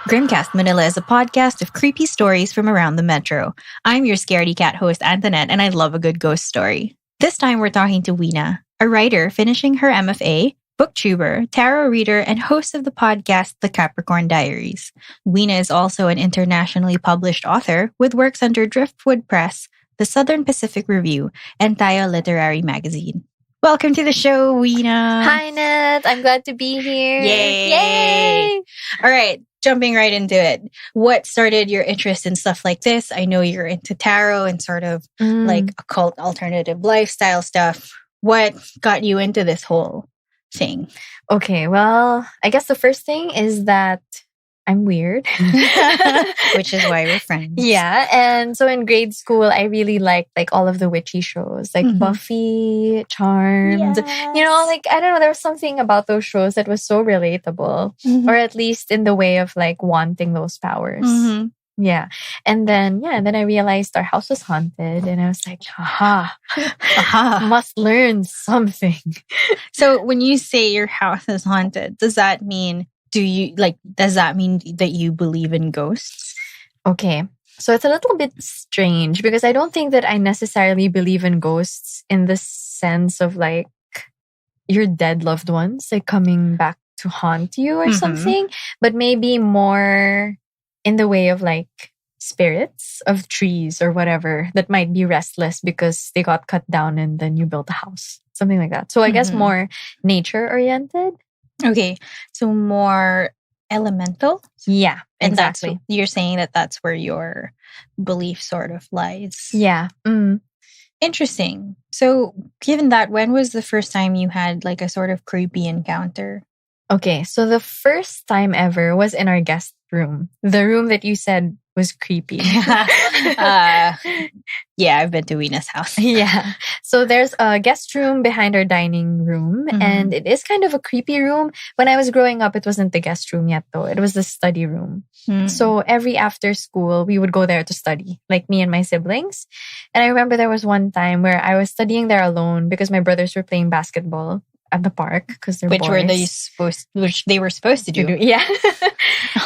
Grimcast Manila is a podcast of creepy stories from around the metro. I'm your scaredy cat host, Antoinette, and I love a good ghost story. This time we're talking to Wina, a writer finishing her MFA, booktuber, tarot reader, and host of the podcast The Capricorn Diaries. Wina is also an internationally published author with works under Driftwood Press, the Southern Pacific Review, and Taya Literary Magazine. Welcome to the show, Wina. Hi, Nat. I'm glad to be here. Yay! All right, jumping right into it. What started your interest in stuff like this? I know you're into tarot and sort of like occult alternative lifestyle stuff. What got you into this whole thing? Okay, well, I guess the first thing is that I'm weird. Which is why we're friends. Yeah, and so in grade school, I really liked like all of the witchy shows, like Buffy, Charmed. Yes. You know, like I don't know, there was something about those shows that was so relatable, or at least in the way of like wanting those powers. Yeah. And then I realized our house was haunted and I was like, must learn something. So when you say your house is haunted, does that mean that you believe in ghosts? Okay. So it's a little bit strange because I don't think that I necessarily believe in ghosts in the sense of like your dead loved ones like coming back to haunt you or something, but maybe more in the way of like spirits of trees or whatever that might be restless because they got cut down and then you built a house. Something like that. So I guess more nature oriented. Okay, so more elemental? Yeah, and exactly. You're saying that that's where your belief sort of lies. Yeah. Interesting. So given that, when was the first time you had like a sort of creepy encounter? Okay, so the first time ever was in our guest room. The room that you said was creepy. Yeah, I've been to Wina's house. Yeah. So there's a guest room behind our dining room and it is kind of a creepy room. When I was growing up, it wasn't the guest room yet though. It was the study room. So every after school, we would go there to study, like me and my siblings. And I remember there was one time where I was studying there alone because my brothers were playing basketball at the park because they're which boys. Which they were supposed to do. Yeah.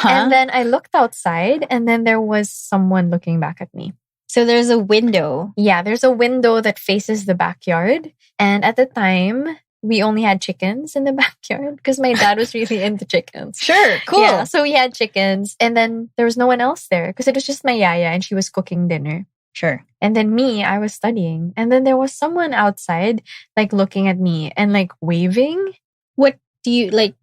And then I looked outside and then there was someone looking back at me. So there's a window. Yeah, there's a window that faces the backyard. And at the time, we only had chickens in the backyard because my dad was really into chickens. Sure, cool. Yeah, so we had chickens. And then there was no one else there because it was just my yaya and she was cooking dinner. Sure. And then me, I was studying. And then there was someone outside like looking at me and like waving. What do you like?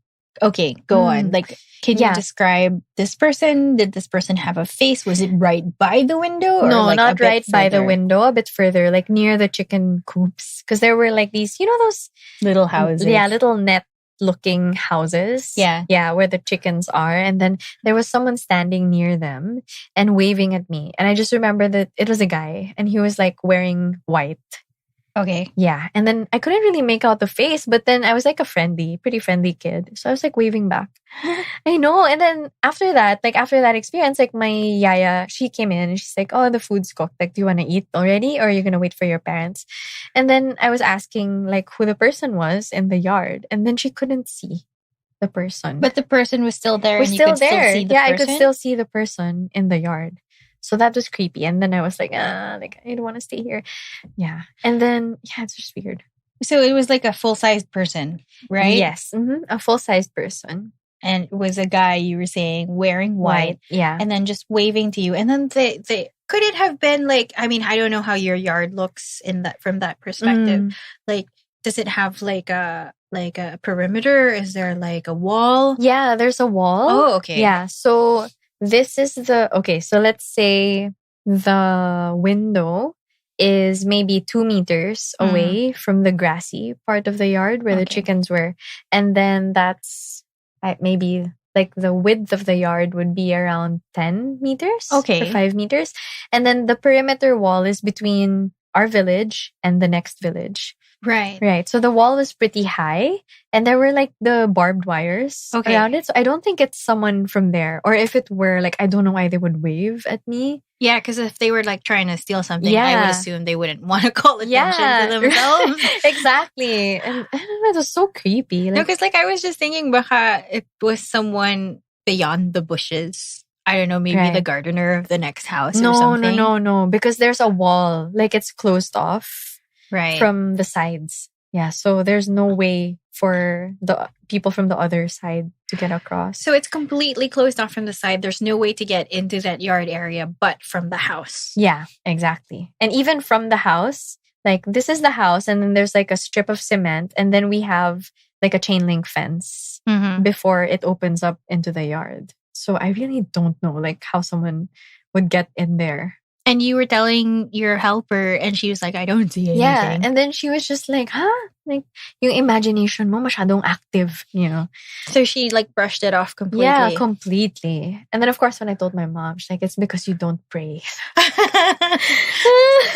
Okay, go on. Like, can you describe this person? Did this person have a face? Was it right by the window? Or no, like not right by the further? window, a bit further, like near the chicken coops. Because there were like these, you know, those little houses. Yeah, little net looking houses. Yeah, where the chickens are. And then there was someone standing near them and waving at me. And I just remember that it was a guy and he was like wearing white. Okay. Yeah. And then I couldn't really make out the face, but then I was like a pretty friendly kid. So I was like waving back. I know. And then after that experience, like my yaya, she came in and she's like, oh, the food's cooked. Like, do you want to eat already or are you going to wait for your parents? And then I was asking like who the person was in the yard. And then she couldn't see the person. But the person was still there. Was and still you could there. Still see the yeah, person? I could still see the person in the yard. So that was creepy. And then I was like, I don't want to stay here. Yeah. And then, it's just weird. So it was like a full-sized person, right? Yes. A full-sized person. And it was a guy, you were saying, wearing white. Yeah. And then just waving to you. And then they could it have been like, I mean, I don't know how your yard looks from that perspective. Like, does it have like a perimeter? Is there like a wall? Yeah, there's a wall. Oh, okay. Yeah. So this is so let's say the window is maybe 2 meters away from the grassy part of the yard where the chickens were. And then that's maybe like the width of the yard would be around 10 meters. Okay. Or 5 meters. And then the perimeter wall is between our village and the next village. Right. So the wall was pretty high and there were like the barbed wires around it. So I don't think it's someone from there. Or if it were, like, I don't know why they would wave at me. Yeah, because if they were like trying to steal something, I would assume they wouldn't want to call attention to themselves. Exactly. And I don't know, it was so creepy. No, because like I was just thinking baka it was someone beyond the bushes? I don't know, maybe the Right. gardener of the next house or No, something? no. Because there's a wall. Like it's closed off Right. from the sides. Yeah. So there's no way for the people from the other side to get across. So it's completely closed off from the side. There's no way to get into that yard area but from the house. Yeah, exactly. And even from the house, like this is the house, and then there's like a strip of cement, and then we have like a chain link fence Mhm. before it opens up into the yard. So I really don't know like how someone would get in there. And you were telling your helper and she was like, I don't see anything. Yeah, and then she was just like, huh? Like, yung imagination mo masyadong active, you know? So she like brushed it off completely. Yeah, completely. And then of course when I told my mom, she's like, it's because you don't pray.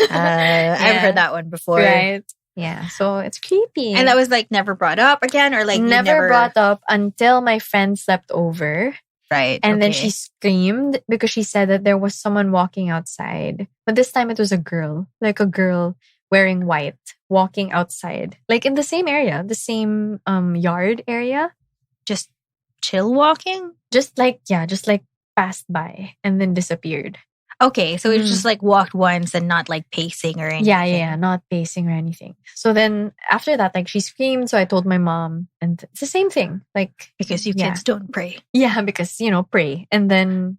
I've heard that one before. Right. Yeah, so it's creepy. And that was like never brought up again, or like you never brought up until my friend slept over. Right. And then she screamed because she said that there was someone walking outside. But this time it was a girl, like a girl wearing white, walking outside. Like in the same area, the same yard area. Just chill walking? Just like passed by and then disappeared. Okay, so it just like walked once and not like pacing or anything. Yeah, not pacing or anything. So then after that, like she screamed. So I told my mom, and it's the same thing. Like because you kids don't pray. Yeah, because pray. And then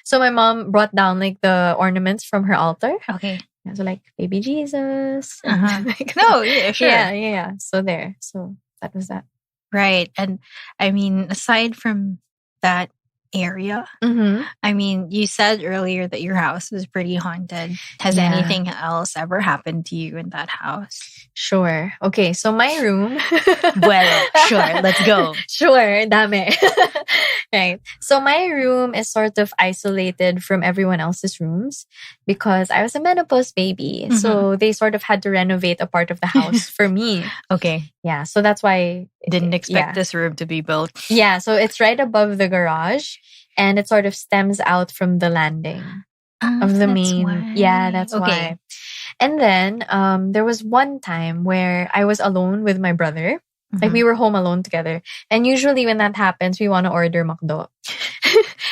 so my mom brought down like the ornaments from her altar. Okay. Yeah, so like baby Jesus. Like, no, yeah, sure. Yeah. So there. So that was that. Right. And I mean, aside from that area, I mean, you said earlier that your house was pretty haunted. Has anything else ever happened to you in that house? Sure. Okay, so my room. Well, sure. Let's go. Sure, dami. Right. So my room is sort of isolated from everyone else's rooms because I was a menopause baby. So they sort of had to renovate a part of the house for me. Okay. Yeah, so that's why didn't expect this room to be built. Yeah, so it's right above the garage and it sort of stems out from the landing of the main. Why. Yeah, that's why. And then there was one time where I was alone with my brother. Like we were home alone together. And usually when that happens, we want to order McDo.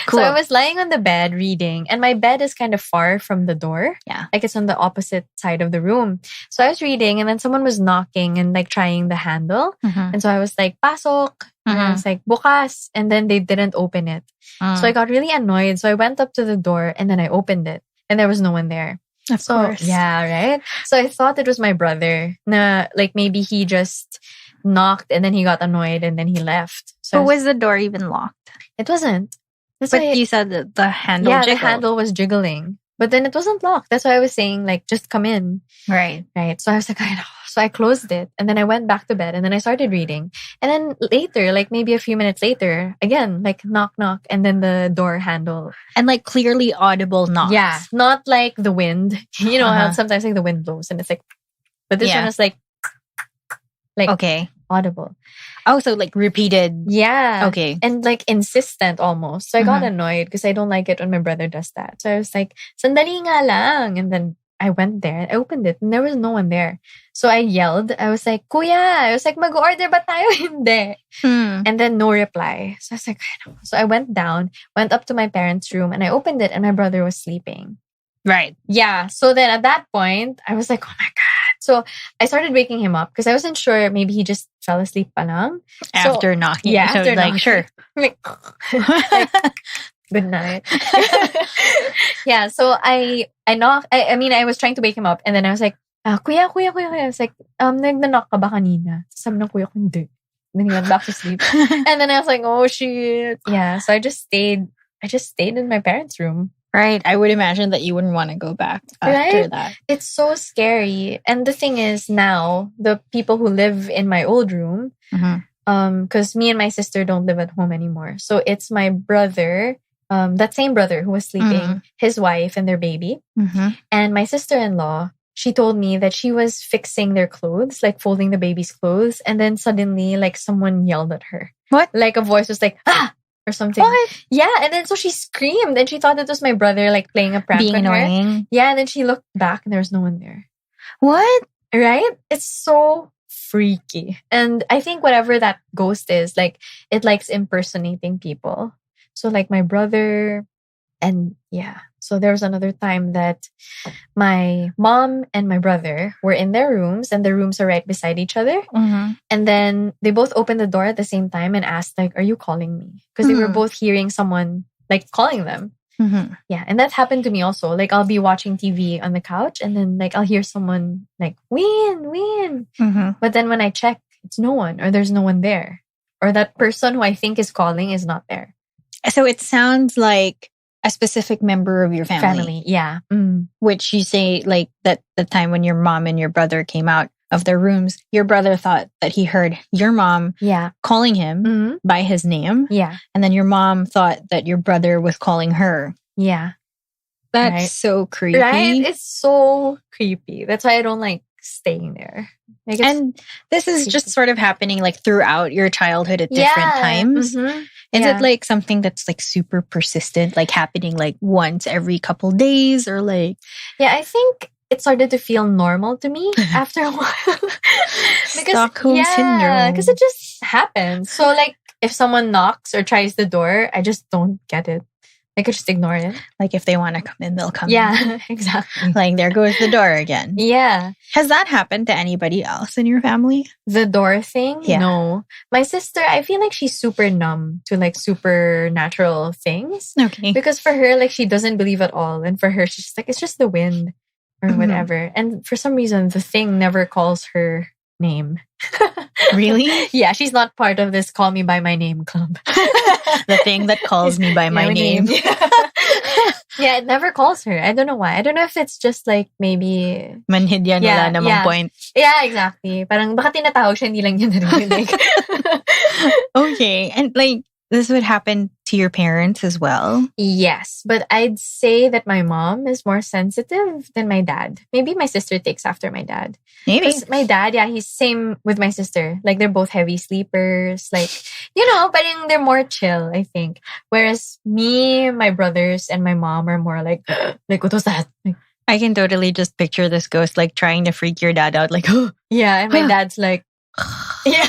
Cool. So I was lying on the bed reading, and my bed is kind of far from the door. Yeah. Like it's on the opposite side of the room. So I was reading, and then someone was knocking and like trying the handle. And so I was like, pasok. And I was like, bukas. And then they didn't open it. So I got really annoyed. So I went up to the door and then I opened it. And there was no one there. Of course. Yeah, right? So I thought it was my brother. Na, like maybe he just knocked and then he got annoyed and then he left. So but was the door even locked? It wasn't. That's but why you said that the handle the jiggled. handle was jiggling. But then it wasn't locked. That's why I was saying, like, just come in. Right. So I was like, I know. So I closed it. And then I went back to bed. And then I started reading. And then later, like maybe a few minutes later, again, like knock, knock. And then the door handle. And like clearly audible knocks. Yeah. Not like the wind. You know how sometimes like the wind blows and it's like... But this one was like... okay. Audible. Oh, so like repeated. Yeah. Okay. And like insistent almost. So I got annoyed because I don't like it when my brother does that. So I was like, sandali nga lang. And then I went there and I opened it and there was no one there. So I yelled. I was like, Kuya. I was like, mag-order ba tayo? Hindi. And then no reply. So I was like, I know. So I went down, went up to my parents' room and I opened it and my brother was sleeping. Right. Yeah. So then at that point, I was like, oh my God. So I started waking him up because I wasn't sure. Maybe he just fell asleep pa lang. After knocking. Yeah, so after like, knocking. sure. like, good night. Yeah, so I knocked. I mean, I was trying to wake him up and then I was like, kuya. I was like, nag-knock ka ba kanina? Sabi ng kuya ko, hindi. And then he went back to sleep. And then I was like, oh shit. Yeah, so I just stayed in my parents' room. Right. I would imagine that you wouldn't want to go back after that. It's so scary. And the thing is now, the people who live in my old room, because me and my sister don't live at home anymore. So it's my brother, that same brother who was sleeping, his wife and their baby. And my sister-in-law, she told me that she was fixing their clothes, like folding the baby's clothes. And then suddenly, like someone yelled at her. What? Like a voice was like, ah! Or something. What? Yeah, and then so she screamed and she thought it was my brother like playing a prank being on annoying. her. Yeah, and then she looked back and there was no one there. What? Right? It's so freaky. And I think whatever that ghost is, like it likes impersonating people. So like my brother and yeah. So there was another time that my mom and my brother were in their rooms and their rooms are right beside each other. And then they both opened the door at the same time and asked like, "Are you calling me?" Because they were both hearing someone like calling them. Yeah. And that happened to me also. Like I'll be watching TV on the couch and then like I'll hear someone like, "Win, win." But then when I check, it's no one or there's no one there. Or that person who I think is calling is not there. So it sounds like a specific member of your family. Yeah. Which you say like that the time when your mom and your brother came out of their rooms, your brother thought that he heard your mom calling him by his name. Yeah. And then your mom thought that your brother was calling her. Yeah. That's so creepy. Right? It's so creepy. That's why I don't like staying there. Like and this is just sort of happening like throughout your childhood at different times. Is it like something that's like super persistent, like happening like once every couple days or like... Yeah, I think it started to feel normal to me after a while. Because, Stockholm syndrome. Because it just happens. So like if someone knocks or tries the door, I just don't get it. I could just ignore it. Like if they want to come in, they'll come in. Yeah, exactly. Like there goes the door again. Yeah. Has that happened to anybody else in your family? The door thing? Yeah. No. My sister, I feel like she's super numb to like supernatural things. Okay. Because for her, like she doesn't believe at all. And for her, she's just like, it's just the wind or whatever. And for some reason, the thing never calls her name. Really? Yeah, she's not part of this call me by my name club. The thing that calls me by my name. Yeah, it never calls her. I don't know why. I don't know if it's just like maybe... Manhidyan wala namang point. Yeah, exactly. Parang baka tinatawag siya, hindi lang niya narinig. Okay. And like, this would happen to your parents as well? Yes. But I'd say that my mom is more sensitive than my dad. Maybe my sister takes after my dad. Maybe. Because my dad, he's same with my sister. Like, they're both heavy sleepers. Like, parang they're more chill, I think. Whereas me, my brothers, and my mom are more like what was that? Like, I can totally just picture this ghost like trying to freak your dad out. Like, yeah. And my dad's like, yeah.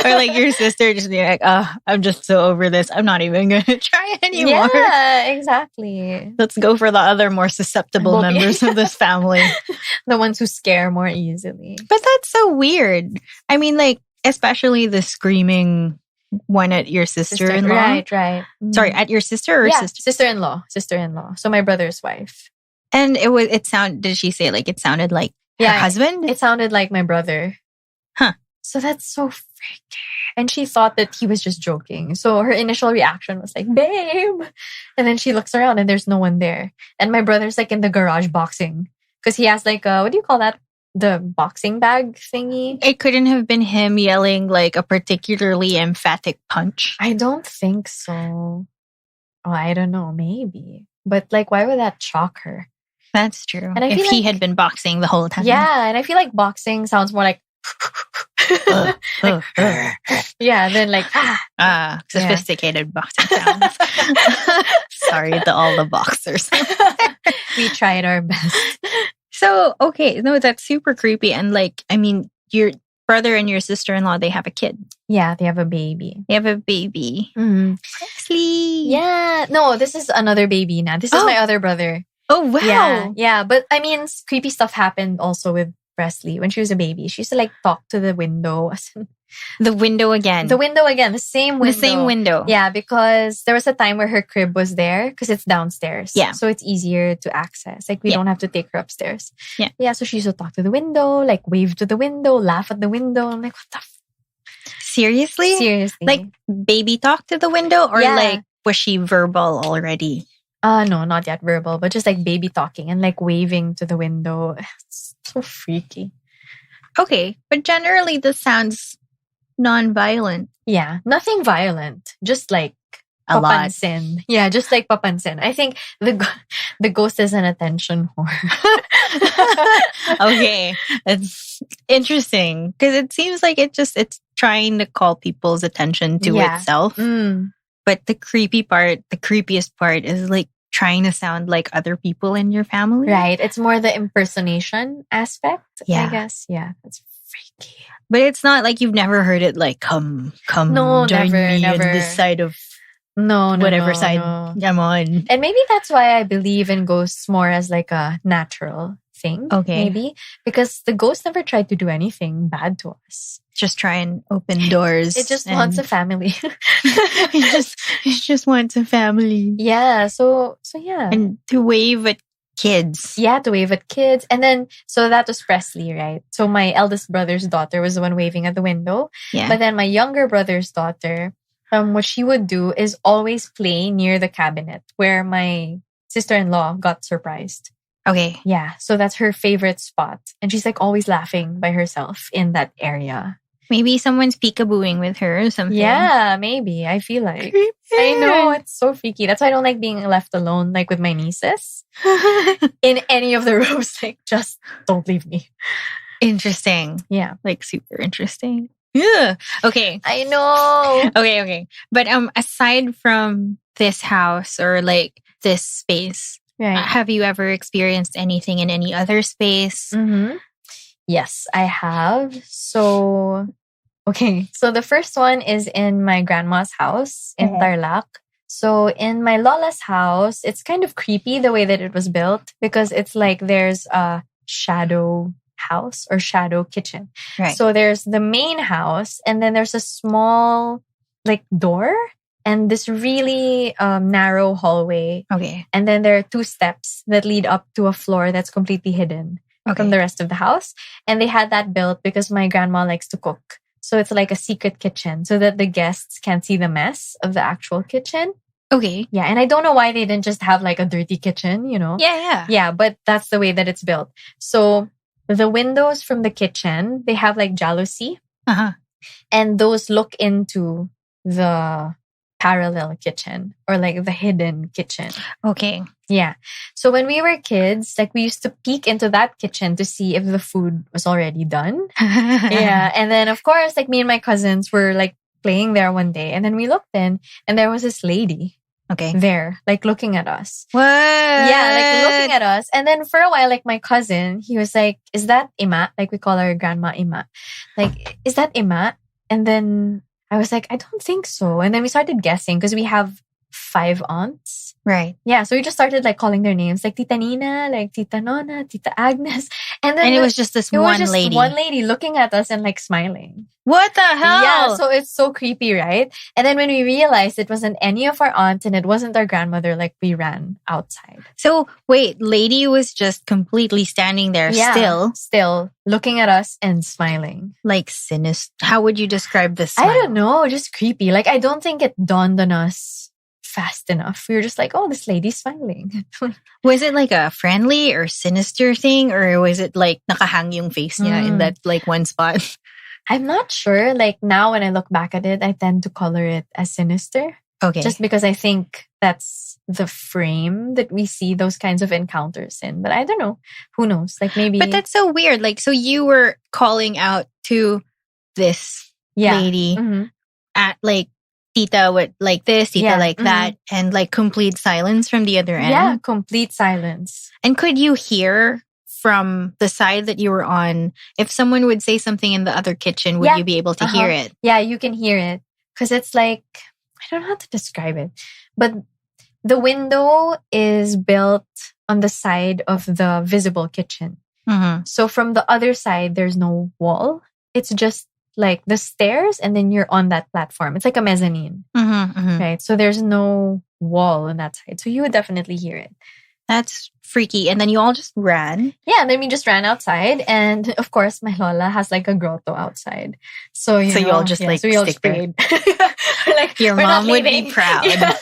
Or like your sister just being like, I'm just so over this. I'm not even going to try anymore. Yeah, exactly. Let's go for the other more susceptible members of this family. The ones who scare more easily. But that's so weird. I mean, like, especially the screaming one at your sister-in-law. Right. Sorry, at your sister or sister? Sister-in-law. So my brother's wife. And did she say like it sounded like her husband? It sounded like my brother. Huh. So that's so freaky. And she thought that he was just joking. So her initial reaction was like, babe. And then she looks around and there's no one there. And my brother's like in the garage boxing. Because he has like what do you call that? The boxing bag thingy. It couldn't have been him yelling like a particularly emphatic punch. I don't think so. Oh, I don't know. Maybe. But like, why would that shock her? That's true. And if he had been boxing the whole time. Yeah. And I feel like boxing sounds more like yeah, then like sophisticated boxing sounds. Sorry to all the boxers. We tried our best. So, okay, no, that's super creepy. And like, I mean, your brother and your sister-in-law, they have a kid. Yeah, they have a baby. Presley. Yeah. No, this is another baby now. This is my other brother. Oh, wow. Yeah. But I mean, creepy stuff happened also with Presley when she was a baby. She used to like talk to the window. The window again. The same window. The same window. Yeah, because there was a time where her crib was there because it's downstairs. Yeah. So it's easier to access. Like we don't have to take her upstairs. Yeah. Yeah, so she used to talk to the window, like wave to the window, laugh at the window. I'm like, what the Seriously? Seriously. Like baby talk to the window or like was she verbal already? No, not yet verbal, but just like baby talking and like waving to the window. It's so freaky. Okay, but generally this sounds non-violent. Yeah, nothing violent. Just like a papansin. Lot. Yeah, just like papansin. I think the ghost is an attention whore. Okay, it's interesting because it seems like it's trying to call people's attention to itself. But the creepiest part is like trying to sound like other people in your family. Right. It's more the impersonation aspect, I guess. Yeah. That's freaky. But it's not like you've never heard it like, come, No, join never, me never. on this side of No, whatever no, side no. I'm on. And maybe that's why I believe in ghosts more as like a natural thing. Okay. Maybe. Because the ghost never tried to do anything bad to us. Just try and open doors. It just wants a family. it just wants a family. Yeah. So yeah. And to wave at kids. Yeah, to wave at kids. And then, so that was Presley, right? So my eldest brother's daughter was the one waving at the window. Yeah. But then my younger brother's daughter, what she would do is always play near the cabinet where my sister-in-law got surprised. Okay. Yeah. So that's her favorite spot. And she's like always laughing by herself in that area. Maybe someone's peekabooing with her or something. Yeah, maybe. I feel like. Creepy. I know, it's so freaky. That's why I don't like being left alone, like with my nieces. In any of the rooms, like, just don't leave me. Interesting. Yeah. Like, super interesting. Yeah. Okay. I know. Okay. But aside from this house or like this space, Right. have you ever experienced anything in any other space? Mm-hmm. Yes, I have. So the first one is in my grandma's house in Tarlac. So in my Lola's house, it's kind of creepy the way that it was built because it's like there's a shadow house or shadow kitchen. Right. So there's the main house and then there's a small like door and this really narrow hallway. Okay. And then there are 2 steps that lead up to a floor that's completely hidden from the rest of the house. And they had that built because my grandma likes to cook. So it's like a secret kitchen so that the guests can't see the mess of the actual kitchen. Okay. Yeah. And I don't know why they didn't just have like a dirty kitchen, you know? Yeah. Yeah. But that's the way that it's built. So the windows from the kitchen, they have like jalousie. Uh-huh. And those look into the parallel kitchen or like the hidden kitchen. Okay. Yeah. So when we were kids, like we used to peek into that kitchen to see if the food was already done. Yeah. And then of course, like me and my cousins were like playing there one day and then we looked in and there was this lady Okay. there, like looking at us. What? Yeah, like looking at us. And then for a while, like my cousin, he was like, is that Ima? Like we call her grandma Ima. Like, is that Ima? And then I was like, I don't think so. And then we started guessing because we have 5 aunts. Right. Yeah, so we just started like calling their names, like Tita Nina, like Tita Nona, Tita Agnes. And then it was just this one lady. One lady looking at us and like smiling. What the hell? Yeah, so it's so creepy, right? And then when we realized it wasn't any of our aunts and it wasn't our grandmother, like we ran outside. So wait, lady was just completely standing there still looking at us and smiling. Like sinister. How would you describe this smile? I don't know, just creepy. Like I don't think it dawned on us fast enough. We were just like, oh, this lady's smiling. Was it like a friendly or sinister thing? Or was it like nakahang yung face niya in that like one spot? I'm not sure. Like now when I look back at it, I tend to color it as sinister. Okay. Just because I think that's the frame that we see those kinds of encounters in. But I don't know. Who knows? Like maybe. But that's so weird. Like, so you were calling out to this lady at like, Tita would like this, Tita like that, and like complete silence from the other end. Yeah, complete silence. And could you hear from the side that you were on, if someone would say something in the other kitchen, would you be able to hear it? Yeah, you can hear it. Because it's like, I don't know how to describe it. But the window is built on the side of the visible kitchen. Mm-hmm. So from the other side, there's no wall. It's just like the stairs and then you're on that platform. It's like a mezzanine, right? So there's no wall on that side. So you would definitely hear it. That's freaky. And then you all just ran. Yeah, and then we just ran outside. And of course, my Lola has like a grotto outside. So you all just like so we all stick there. Like, your mom would be proud. Yeah.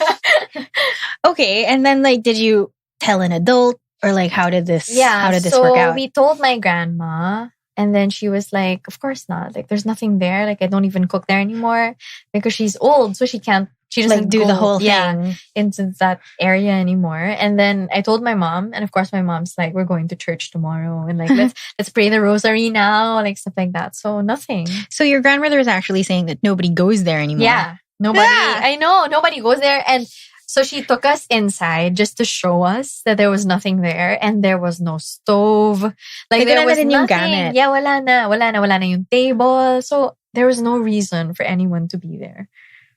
Okay. And then like, did you tell an adult or like, how did this work out? We told my grandma. And then she was like, of course not. Like, there's nothing there. Like, I don't even cook there anymore because she's old. So she doesn't like do the whole thing into that area anymore. And then I told my mom, and of course my mom's like, we're going to church tomorrow. And like, let's pray the rosary now, like stuff like that. So nothing. So your grandmother is actually saying that nobody goes there anymore. Yeah. Nobody. I know. Nobody goes there. And So she took us inside just to show us that there was nothing there and there was no stove. Like there was nothing. Yeah, wala na yung table. So there was no reason for anyone to be there.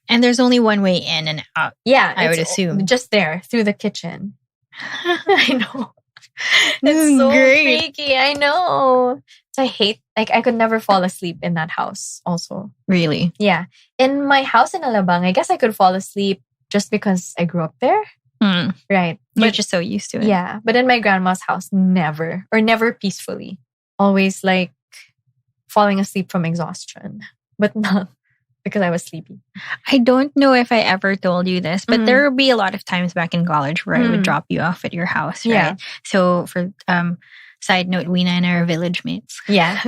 And there's only one way in and out. Yeah, I would assume. Just there, through the kitchen. I know. It's so great. freaky. I know. So I hate, like, I could never fall asleep in that house also. Really? Yeah. In my house in Alabang, I guess I could fall asleep just because I grew up there. Right. You're just so used to it. Yeah. But in my grandma's house, never. Or never peacefully. Always like falling asleep from exhaustion. But not because I was sleepy. I don't know if I ever told you this, but there would be a lot of times back in college where I would drop you off at your house, right? Yeah. So for side note, Wina and I are village mates. Yeah.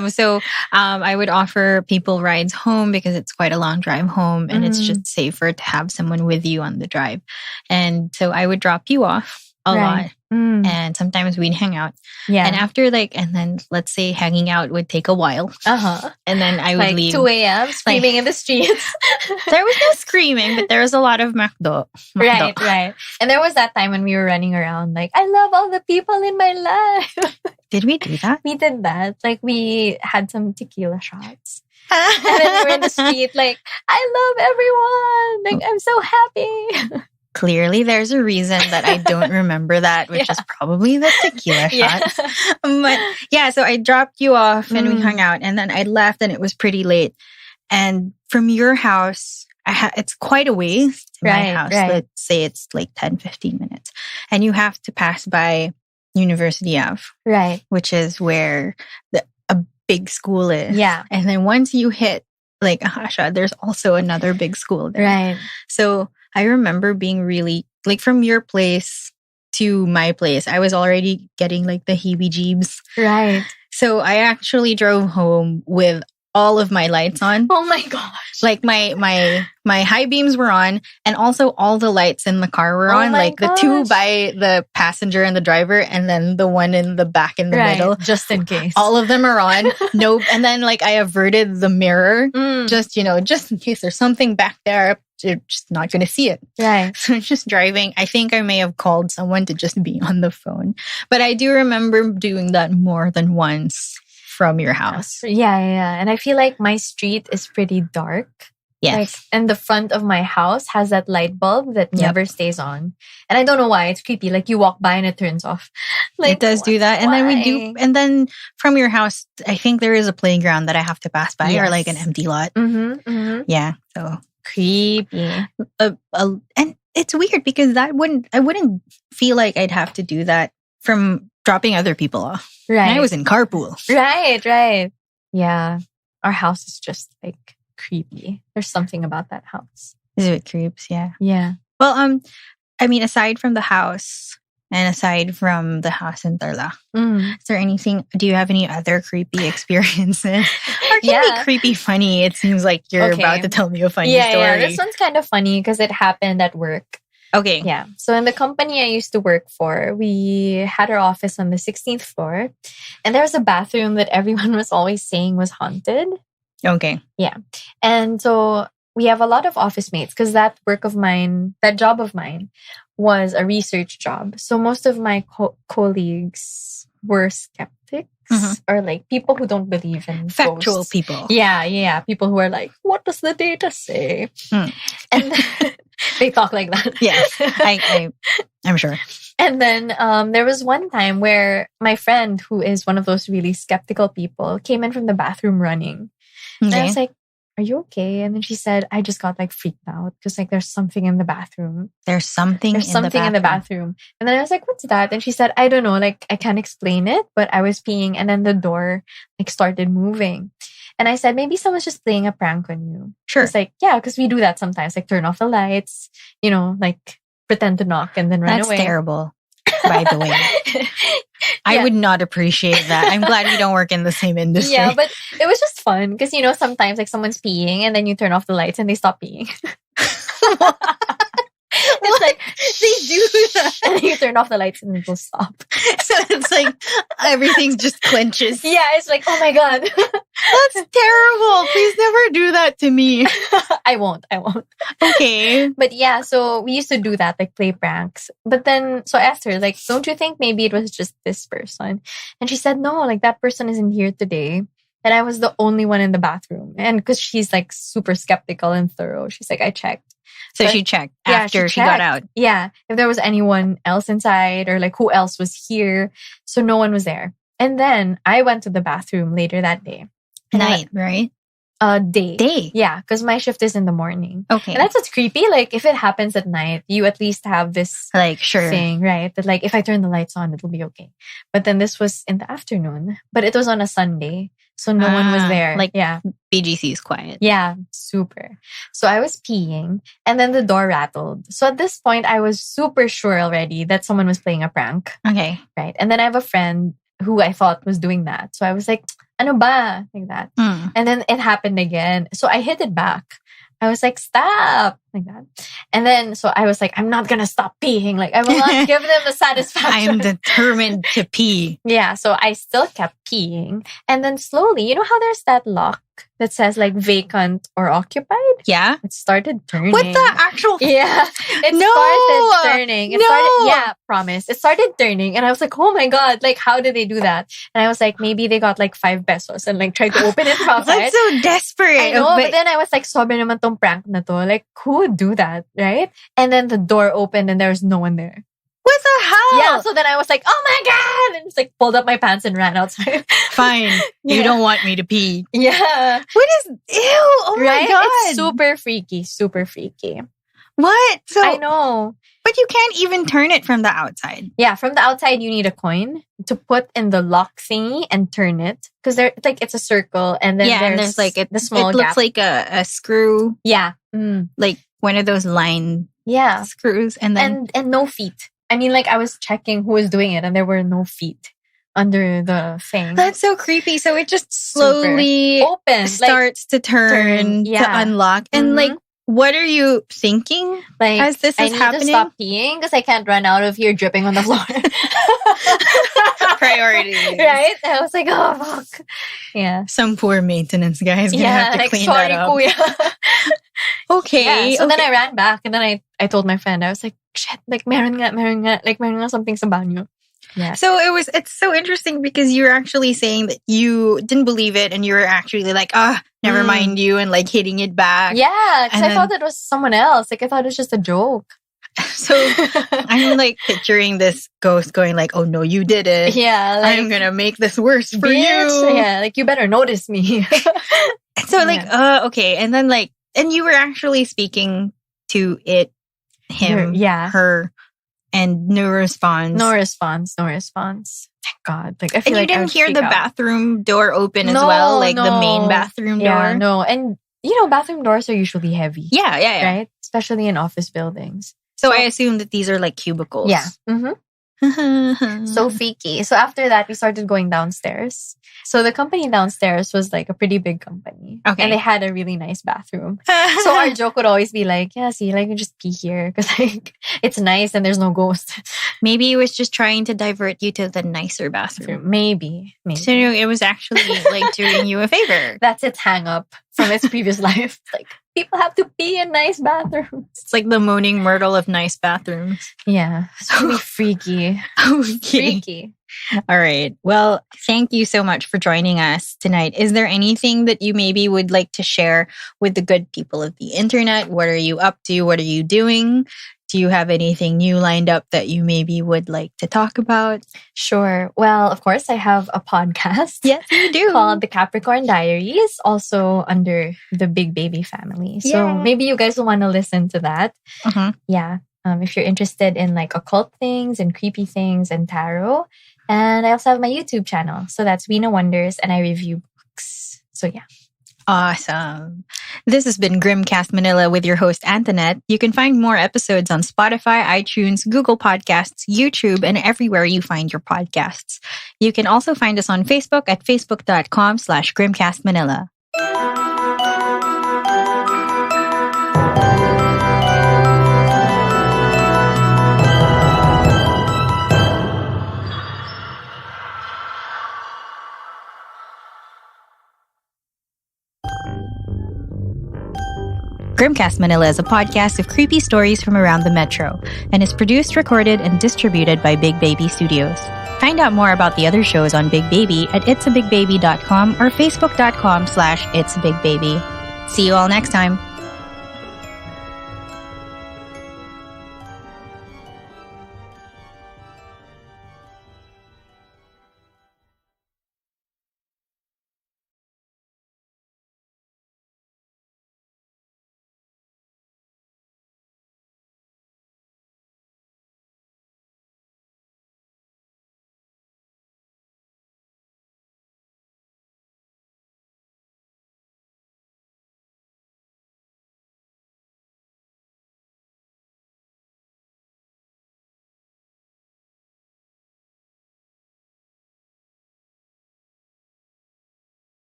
So I would offer people rides home because it's quite a long drive home and it's just safer to have someone with you on the drive. And so I would drop you off a lot. And sometimes we'd hang out. Yeah. And after and then let's say hanging out would take a while. And then I would leave. 2 a.m. screaming in the streets. There was no screaming, but there was a lot of McDo. Right. And there was that time when we were running around like, I love all the people in my life. Did we do that? We did that. Like we had some tequila shots. And then we were in the street like, I love everyone. Like I'm so happy. Clearly, there's a reason that I don't remember that, which is probably the tequila shots. But yeah, so I dropped you off and we hung out and then I left and it was pretty late. And from your house, it's quite a ways to my house. Let's say it's like 10, 15 minutes. And you have to pass by University Ave. Right. Which is where a big school is. Yeah. And then once you hit like Ahasha, there's also another big school there. Right. So I remember being really, like from your place to my place, I was already getting like the heebie-jeebs. Right. So I actually drove home with all of my lights on. Oh my gosh. Like my high beams were on and also all the lights in the car were on. Like the two by the passenger and the driver and then the one in the back in the middle. Just in case. All of them are on. Nope. And then like I averted the mirror just in case there's something back there. You're just not going to see it. Right. So just driving. I think I may have called someone to just be on the phone. But I do remember doing that more than once from your house. Yeah. And I feel like my street is pretty dark. Yes. Like, and the front of my house has that light bulb that never stays on. And I don't know why. It's creepy. Like you walk by and it turns off. Like it does do that. And then we do. And then from your house, I think there is a playground that I have to pass by or like an empty lot. Yeah. So creepy. And it's weird because I wouldn't feel like I'd have to do that from dropping other people off. Right. And I was in carpool. Right. Yeah. Our house is just like creepy. There's something about that house. Is it creeps? Yeah. Yeah. Well, I mean, aside from the house and aside from the house in Tarlac, is there anything? Do you have any other creepy experiences? Or can be creepy funny? It seems like you're about to tell me a funny story. Yeah, this one's kind of funny because it happened at work. Okay. Yeah. So in the company I used to work for, we had our office on the 16th floor, and there was a bathroom that everyone was always saying was haunted. Okay. Yeah. And so we have a lot of office mates because that job of mine was a research job. So most of my colleagues were skeptics or like people who don't believe in factual ghosts. People. Yeah. People who are like, what does the data say? And they talk like that. Yes, I'm sure. And then there was one time where my friend, who is one of those really skeptical people, came in from the bathroom running. And I was like, are you okay? And then she said, I just got like freaked out because like there's something in the bathroom. There's something in the bathroom. And then I was like, what's that? And she said, I don't know. Like I can't explain it, but I was peeing and then the door like started moving. And I said, maybe someone's just playing a prank on you. Sure. It's like, yeah, because we do that sometimes. Like turn off the lights, like pretend to knock and then run away. That's terrible, by the way. I would not appreciate that. I'm glad we don't work in the same industry. Yeah, but it was just fun because, sometimes like someone's peeing and then you turn off the lights and they stop peeing. It's like they do that. and then you turn off the lights and it'll stop. So it's like everything just clenches. Yeah, it's like, oh my God. That's terrible. Please never do that to me. I won't. Okay. But yeah, so we used to do that, like play pranks. But then, so I asked her, like, don't you think maybe it was just this person? And she said, no, like that person isn't here today. And I was the only one in the bathroom. And because she's like super skeptical and thorough, she's like, I checked. So she checked after she got out. Yeah. If there was anyone else inside or like who else was here. So no one was there. And then I went to the bathroom later that day. Night, right? Day. Day. Yeah, because my shift is in the morning. Okay. And that's what's creepy. Like, if it happens at night, you at least have this like, sure. thing, right? That like, if I turn the lights on, it'll be okay. But then this was in the afternoon. But it was on a Sunday. So no one was there. Like, yeah. BGC is quiet. Yeah, super. So I was peeing and then the door rattled. So at this point, I was super sure already that someone was playing a prank. Okay. Right. And then I have a friend who I thought was doing that. So I was like, ano ba? Like that. And then it happened again. So I hit it back. I was like, stop. Like that. And then, so I was like, I'm not going to stop peeing. Like, I will not give them the satisfaction. I'm determined to pee. Yeah. So I still kept peeing. And then slowly, you know how there's that lock that says like vacant or occupied? Yeah. It started turning. What the actual? Yeah. It started turning. Yeah, promise. It started turning. And I was like, oh my God, like, how did they do that? And I was like, maybe they got like 5 pesos and like tried to open it from outside. That's so desperate. I know, but then I was like, sobrang naman tong prank na to. Like, who would do that, right? And then the door opened and there was no one there. What the hell? Yeah, so then I was like, oh my God! And just like pulled up my pants and ran outside. Fine. Yeah. You don't want me to pee. Yeah. What is, ew, oh right? my God. It's super freaky. What? So, I know. But you can't even turn it from the outside. Yeah, from the outside, you need a coin to put in the lock thingy and turn it. Because it's a circle and then there's like the small It gap. looks like a screw. Yeah. Like one of those line screws. And then... And no feet. I mean, like, I was checking who was doing it and there were no feet under the thing. That's so creepy. So it just slowly starts to turn to unlock. And like, what are you thinking like, as this is happening? I need to stop peeing because I can't run out of here dripping on the floor. Priorities. Right? I was like, oh, fuck. Yeah. Some poor maintenance guy's gonna have to clean that up. Kuya. Okay. Yeah, so then I ran back and then I told my friend, I was like, shit, like meron nga something sa banyo. Yeah. So it's so interesting because you're actually saying that you didn't believe it and you were actually like, never mind you, and like hitting it back. Yeah, because I thought it was someone else. Like I thought it was just a joke. So I'm like picturing this ghost going like, oh no, you did it. Yeah. Like, I'm gonna make this worse for you. Yeah, like you better notice me. So like, okay. And then like, and you were actually speaking to it, him, her, and no response. No response. Thank God. Like I feel and like you didn't hear the bathroom door open as well, like the main bathroom door. No, and you know, bathroom doors are usually heavy. Yeah. Right, especially in office buildings. So I assume that these are like cubicles. Yeah. So freaky. So after that, we started going downstairs. So the company downstairs was like a pretty big company. Okay. And they had a really nice bathroom. So our joke would always be like, yeah, see, like you just pee here because like it's nice and there's no ghost. Maybe he was just trying to divert you to the nicer bathroom. Maybe. So it was actually like doing you a favor. That's its hang up from its previous life. Like people have to pee in nice bathrooms. It's like the moaning myrtle of nice bathrooms. Yeah. It's really freaky. Okay. Freaky. All right. Well, thank you so much for joining us tonight. Is there anything that you maybe would like to share with the good people of the internet? What are you up to? What are you doing? Do you have anything new lined up that you maybe would like to talk about? Sure. Well, of course, I have a podcast. Yes, you do. Called the Capricorn Diaries, also under the Big Baby family. So maybe you guys will want to listen to that. Yeah. If you're interested in like occult things and creepy things and tarot. And I also have my YouTube channel. So that's Wina Wonders and I review books. So yeah. Awesome. This has been Grimcast Manila with your host, Antoinette. You can find more episodes on Spotify, iTunes, Google Podcasts, YouTube, and everywhere you find your podcasts. You can also find us on Facebook at facebook.com/GrimcastManila. Grimcast Manila is a podcast of creepy stories from around the metro and is produced, recorded, and distributed by Big Baby Studios. Find out more about the other shows on Big Baby at itsabigbaby.com or facebook.com/itsabigbaby. See you all next time.